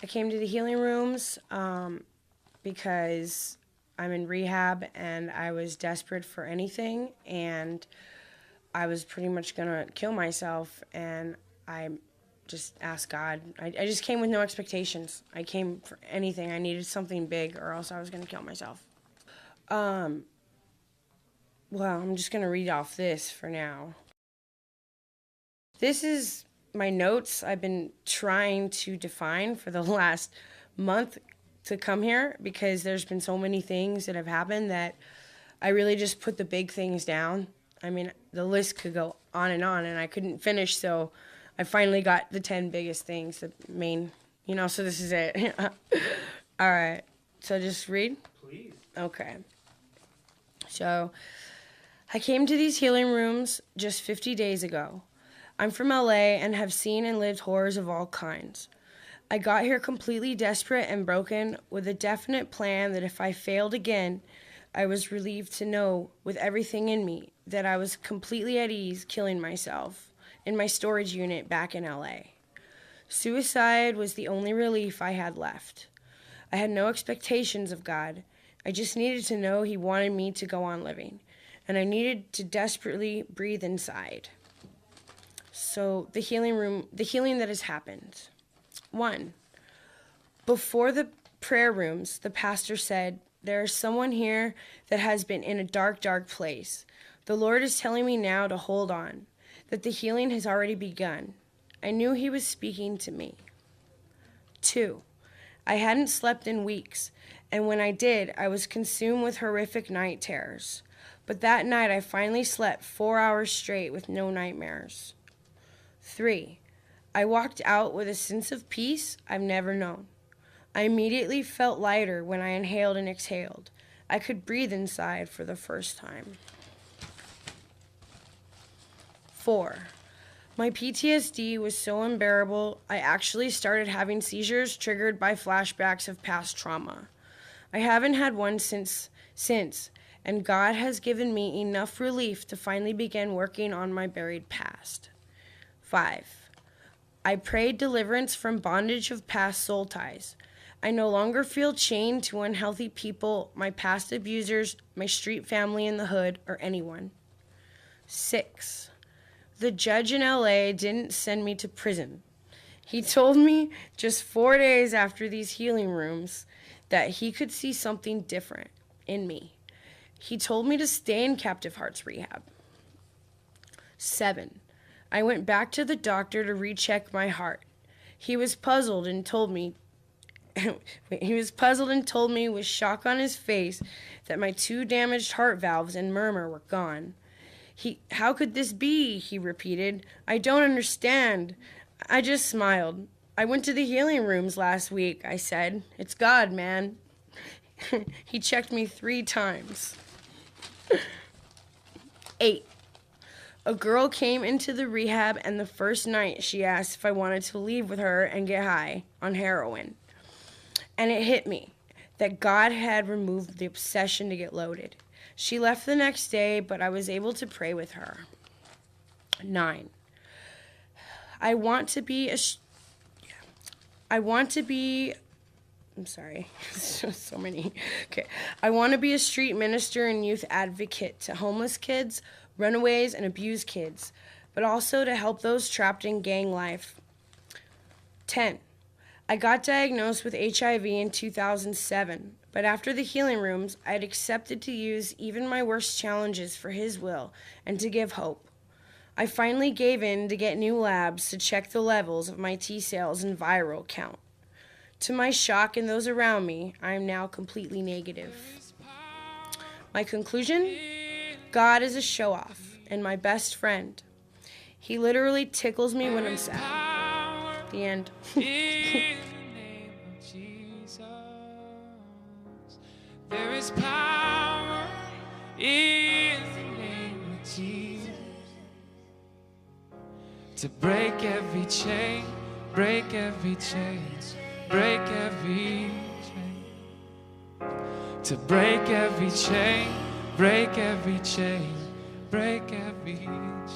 I came to the healing rooms because I'm in rehab and I was desperate for anything, and I was pretty much going to kill myself, and I just asked God. I just came with no expectations. I came for anything. I needed something big or else I was going to kill myself. Well, I'm just going to read off this for now. This is my notes I've been trying to define for the last month to come here, because there's been so many things that have happened that I really just put the big things down. I mean, the list could go on, and I couldn't finish, so I finally got the 10 biggest things, the main, so this is it. All right, so just read? Please. Okay. So, I came to these healing rooms just 50 days ago. I'm from LA and have seen and lived horrors of all kinds. I got here completely desperate and broken, with a definite plan that if I failed again, I was relieved to know, with everything in me, that I was completely at ease killing myself in my storage unit back in LA. Suicide was the only relief I had left. I had no expectations of God. I just needed to know He wanted me to go on living, and I needed to desperately breathe inside. So the healing that has happened. 1. Before the prayer rooms, the pastor said, "There is someone here that has been in a dark, dark place. The Lord is telling me now to hold on, that the healing has already begun." I knew He was speaking to me. 2. I hadn't slept in weeks, and when I did, I was consumed with horrific night terrors. But that night, I finally slept 4 hours straight with no nightmares. 3. I walked out with a sense of peace I've never known. I immediately felt lighter when I inhaled and exhaled. I could breathe inside for the first time. 4. My PTSD was so unbearable, I actually started having seizures triggered by flashbacks of past trauma. I haven't had one since, and God has given me enough relief to finally begin working on my buried past. 5. I prayed deliverance from bondage of past soul ties. I no longer feel chained to unhealthy people, my past abusers, my street family in the hood, or anyone. 6. The judge in LA didn't send me to prison. He told me just 4 days after these healing rooms that he could see something different in me. He told me to stay in captive hearts rehab. 7. I went back to the doctor to recheck my heart. He was puzzled and told me with shock on his face that my 2 damaged heart valves and murmur were gone. How could this be? He repeated. I don't understand. I just smiled. I went to the healing rooms last week, I said. It's God, man. He checked me 3 times. 8. A girl came into the rehab, and the first night she asked if I wanted to leave with her and get high on heroin. And it hit me that God had removed the obsession to get loaded. She left the next day, but I was able to pray with her. 9. So many. Okay. I want to be a street minister and youth advocate to homeless kids, runaways, and abused kids, but also to help those trapped in gang life. 10. I got diagnosed with HIV in 2007, but after the healing rooms, I had accepted to use even my worst challenges for His will and to give hope. I finally gave in to get new labs to check the levels of my T cells and viral count. To my shock and those around me, I am now completely negative. My conclusion? God is a show-off and my best friend. He literally tickles me when I'm sad. The end. There is power in the name of Jesus to break every chain, break every chain, break every chain, to break every chain, break every chain, break every chain.